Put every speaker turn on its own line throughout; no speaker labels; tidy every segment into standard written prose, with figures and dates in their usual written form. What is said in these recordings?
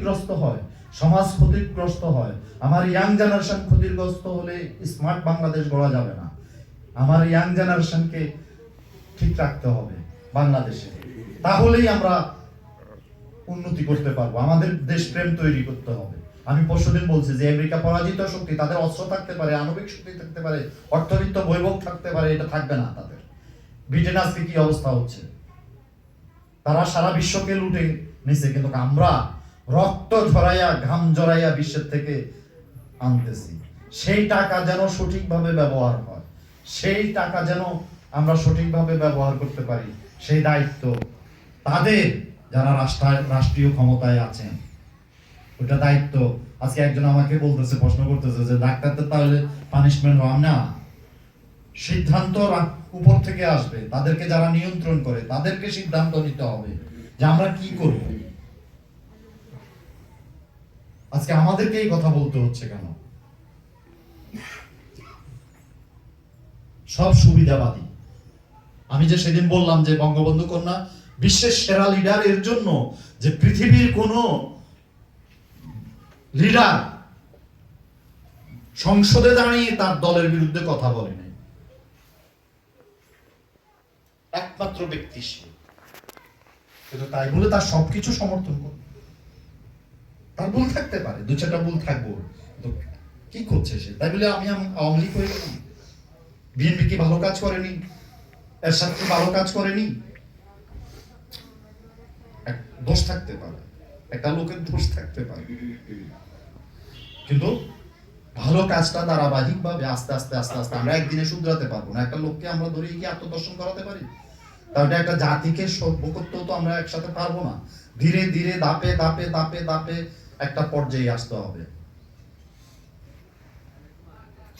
ক্ষতিগ্রস্ত হয়, সমাজ ক্ষতিগ্রস্ত হয়। আমার ইয়াং জেনারেশন ক্ষতিগ্রস্ত হলে স্মার্ট বাংলাদেশ গড়া যাবে না। আমার ইয়াং জেনারেশনকে ঠিক রাখতে হবে বাংলাদেশে, তাহলেই আমরা উন্নতি করতে পারবো। আমাদের দেশপ্রেম তৈরি করতে হবে। আমি পরশুদিন বলছি যে আমেরিকা পরাজিত শক্তি, তাদের অস্ত্র থাকতে পারে, আণবিক শক্তি থাকতে পারে, অর্থবিত্ত বৈভব থাকতে পারে, এটা থাকবে না তাদের। ব্রিটেন আজকে কি অবস্থা হচ্ছে, তারা সারা বিশ্বকে লুটে নিছে, কিন্তু আমরা রক্ত ঝরাইয়া ঘাম জড়াইয়া বিশ্বের থেকে আনতেছি। সেই টাকা যেন সঠিকভাবে ব্যবহার হয়, সেই টাকা যেন আমরা সঠিকভাবে ব্যবহার করতে পারি, সেই দায়িত্ব তাদের, যারা রাষ্ট্রীয় ক্ষমতায় আছেন। ওটা দায়িত্ব। আজকে একজন আমাকে বলতেছে, প্রশ্ন করতেছে যে ডাক্তারদের তাহলে পানিশমেন্ট হয় না? সিদ্ধান্ত উপর থেকে আসবে, তাদেরকে যারা নিয়ন্ত্রণ করে তাদেরকে সিদ্ধান্ত নিতে হবে যে আমরা কি করব। আজকে আমাদেরকে এই কথা বলতে হচ্ছে কেন? সব সুবিধাবাদী। আমি যে সেদিন বললাম যে বঙ্গবন্ধু কন্যা বিশ্বের সেরা লিডার, এর জন্য যে পৃথিবীর কোন লিডার সংসদে দাঁড়িয়ে তার দলের বিরুদ্ধে কথা বলে নাই, একমাত্র ব্যক্তি সে। কিন্তু তাই বলে তার সবকিছু সমর্থন করবে? তার ভুল থাকতে পারে, দু চারটা ভুল থাকবো, কি করছে সে? তাই বলে আমি আওয়ামী লীগ হয়ে গেলাম? বিএনপি কি ভালো কাজ করেনি? এরশাদ কি ভালো কাজ করেনি? দোষ থাকতে পারে, একটা লোকের দোষ থাকতে পারে, কিন্তু ভালো কাজটা ধারাবাহিক ভাবে আস্তে আস্তে আস্তে আস্তে আমরা একদিনে শুধরাতে পারবো না। একটা লোককে আমরা ধরে কি আত্মদর্শন করাতে পারি? তাহলে একটা জাতিকে সভ্য করতেও তো আমরা একসাথে পারবো না। ধীরে ধীরে ধাপে ধাপে ধাপে ধাপে একটা পর্যায়ে আসতে হবে।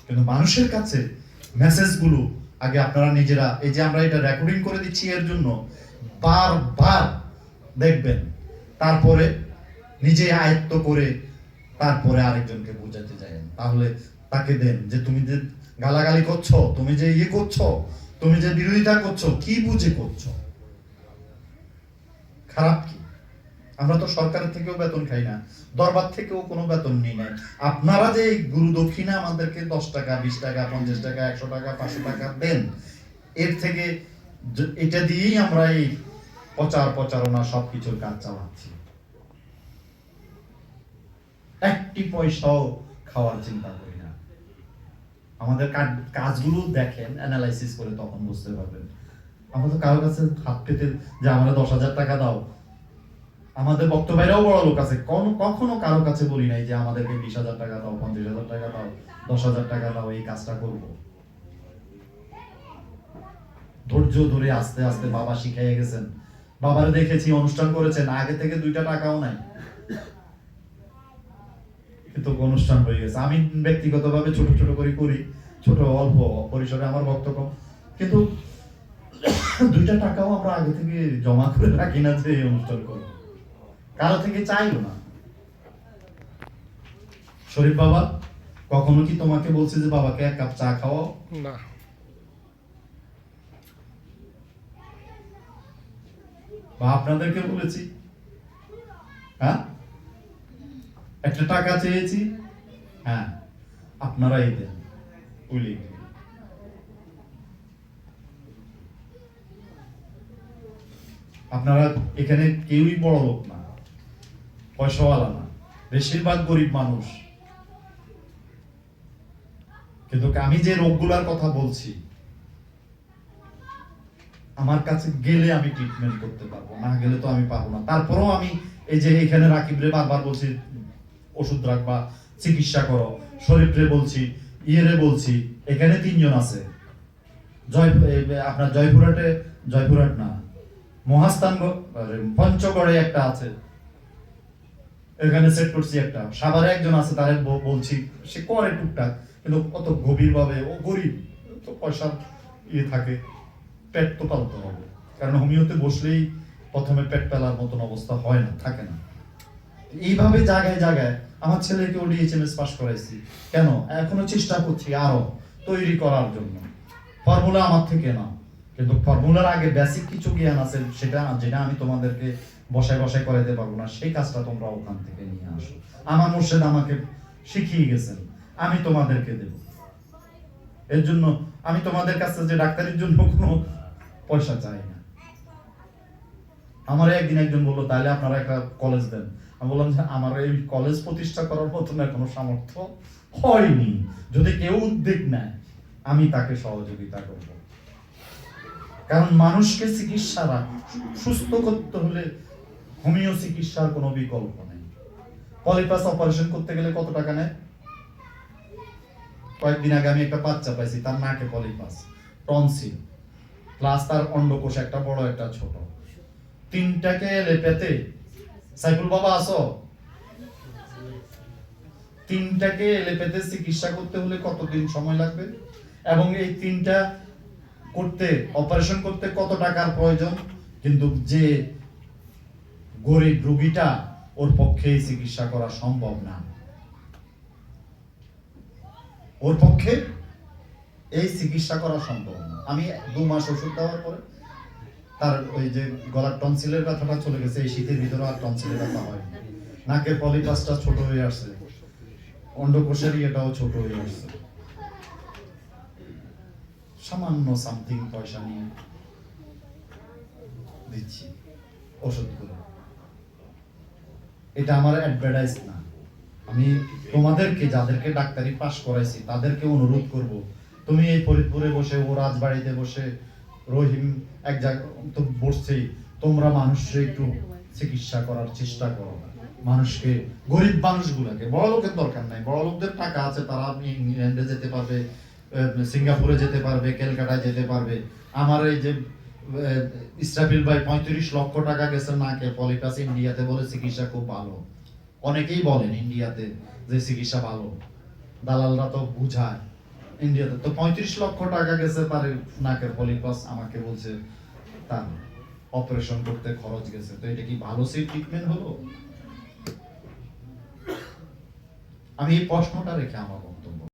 কিন্তু মানুষের কাছে মেসেজগুলো আগে আপনারা নিজেরা, এই যে আমরা এটা রেকর্ডিং করে দিচ্ছি এর জন্য বারবার দেখবেন, তারপরে নিজে আয়ত্ত করে তারপরে আরেকজনকে বোঝাতে যাবেন। তাহলে তাকে দেন যে তুমি যে গালাগালি করছো, তুমি যে ইয়ে করছো, তুমি যে বিরোধিতা করছো, কি বুঝে করছো? খারাপ কি? আমরা তো সরকারের থেকেও বেতন খাই না, দরবার থেকেও কোনো বেতন নেই নাই। আপনারা যে গুরু দক্ষিণা আমাদেরকে 10 টাকা, 20 টাকা, 50 টাকা, 100 টাকা, 500 টাকা দেন, এর থেকে এটা দিয়েই আমরা এই প্রচারণা সবকিছুর কাজ চালাচ্ছি। একটি পয়সাও খাওয়ার চিন্তা করি না। আমাদের কাজগুলো দেখেন, অ্যানালাইসিস করে তখন বুঝতে পারবেন। আমরা তো কারো কাছে হাত পেতে যে আমরা 10,000 টাকা দাও, আমাদের বক্তব্যেরাও বড় লোক আছে, কখনো কারো কাছে বলি নাই যে আমাদেরকে 20,000 টাকা দাও, 50,000 টাকা দাও, 10,000 টাকা দাও, এই কাজটা করব। ধৈর্য ধরে আস্তে আস্তে বাবা শিখাইয়ে গেছেন। বাবারে দেখেছি অনুষ্ঠান করেছেন, আগে থেকে 2টা টাকাও নাই, কিন্তু অনুষ্ঠান হয়ে গেছে। আমি ব্যক্তিগতভাবে ছোট ছোট করে করি, ছোট অল্প পরিসরে আমার বক্তব্য, কিন্তু 2টা টাকাও আমরা আগে থেকে জমা করে রাখি না যে অনুষ্ঠান করব। কারো থেকে চাইলো না। শরীফ বাবা কখনো কি তোমাকে বলছে যে বাবাকে 1 কাপ চা খাওয়াও? না। বা আপনাদেরকে বলেছি? হ্যাঁ, একটা টাকা চেয়েছি, হ্যাঁ আপনারাই দেন। আপনারা এখানে কেউই বড় লোক না, পয়সাওয়ালা না, বেশিরভাগ গরিব মানুষ। কিন্তু আমি যে রোগগুলার কথা বলছি, আমার কাছে গেলে আমি ট্রিটমেন্ট করতে পারবো, না গেলে তো আমি পারবো না। তারপরেও আমি এই যে এখানে রাকিবরে বারবার বলছি ওষুধ রাখবা, চিকিৎসা করো, শরীফরে বলছি, ইয়েরে বলছি, এখানে 3 জন আছে। আপনার জয়পুরহাট না, মহাস্থান পঞ্চগড়ে একটা আছে, এখানে সেট করছি একটা। সাভারে একজন আছে, তারে বলছি, সে করে টুকটাক, কিন্তু কত গভীর ভাবে, ও গরিব তো, পয়সার ইয়ে থাকে, পেট তো পালতে হবে। কারণ হোমিওতে বসলেই প্রথমে পেট পেলার মতন অবস্থা হয় না, থাকে না। এইভাবে জায়গায় জায়গায় আমার ছেলেকে ডিএইচএমএস পাস করাইছি। কেন? এখনো চেষ্টা করছি আরো তৈরি করার জন্য। ফর্মুলা আমার থেকে না, কিন্তু ফর্মুলার আগে বেসিক কিছু জ্ঞান আছে, যেটা আমি তোমাদেরকে বসায় বসায় করাইতে পারবো না, সেই কাজটা তোমরা ওখান থেকে নিয়ে আসো। আমার মুর্শিদ আমাকে শিখিয়ে গেছেন, আমি তোমাদেরকে দেব। এর জন্য আমি তোমাদের কাছে যে ডাক্তারের জন্য কোনো পয়সা চাই না। আমার একদিন একজন বললো তাহলে আপনারা একটা কলেজ দেন। আমি বললাম যে আমার এই কলেজ প্রতিষ্ঠা করার মতো না কোনো সামর্থ্য হয়নি, যদি কেউ উদ্যোগ নেয় আমি তাকে সহযোগিতা করব। কারণ মানুষকে চিকিৎসারা সুস্থ করতে হলে হোমিও চিকিৎসার কোনো বিকল্প নেই। পলিপাস অপারেশন করতে গেলে কত টাকা নেয়? কয়েকদিন আগে আমি একটা বাচ্চা পাইছি, তার নাকে পলিপাস, টনসিল, প্লাস তার অন্ডকোষ একটা বড় একটা ছোট, তিনটাকে লেপেতে, সাইফুল বাবা আসো, তিনটাকে লেপেতে চিকিৎসা করতে হলে কতদিন সময় লাগবে, এবং এই তিনটা করতে, অপারেশন করতে কত টাকার প্রয়োজন। কিন্তু যে গরিব রোগীটা, ওর পক্ষে চিকিৎসা করা সম্ভব না, ওর পক্ষে এই চিকিৎসা করা সম্ভব না। আমি 2 মাস ওষুধ দেওয়ার পরে তার ওই যে গলার টনসিলের ব্যথাটা চলে গেছে, এই শীতের ভিতরে আর টনসিলের ব্যথা হয়, নাকের পলিপাসটা ছোট হয়ে আসছে, অন্ডকোষের এটাও ছোট হয়ে আসছে। সামান্য সামথিং পয়সা নিয়ে দিচ্ছি ওষুধ করে। এটা আমার অ্যাডভার্টাইজ না। আমি তোমাদেরকে, যাদেরকে ডাক্তারি পাস করাইছি, তাদেরকে অনুরোধ করব, তুমি এই ফরিদপুরে বসে, ও রাজবাড়িতে বসে, রহিম এক জায়গায় তো বসছেই, তোমরা মানুষকে একটু চিকিৎসা করার চেষ্টা করো। মানুষকে, গরিব মানুষগুলোকে, বড় লোকের দরকার নাই, বড় লোকদের টাকা আছে, তারা ইংল্যান্ডে যেতে পারবে, সিঙ্গাপুরে যেতে পারবে, ক্যালকাটায় যেতে পারবে। আমার এই যে ইসরাফিল ভাই 35 লক্ষ টাকা গেছে নাকে পলিপাস, ইন্ডিয়াতে বলে চিকিৎসা খুব ভালো। অনেকেই বলেন ইন্ডিয়াতে যে চিকিৎসা ভালো, দালালরা তো বুঝায়। ইন্ডিয়াতে তো 35 লক্ষ টাকা গেছে তার নাকের পলিপাস, আমাকে বলছে তার অপারেশন করতে খরচ গেছে। তো এটা কি ভালো ট্রিটমেন্ট হলো? আমি এই প্রশ্নটা রেখে আমার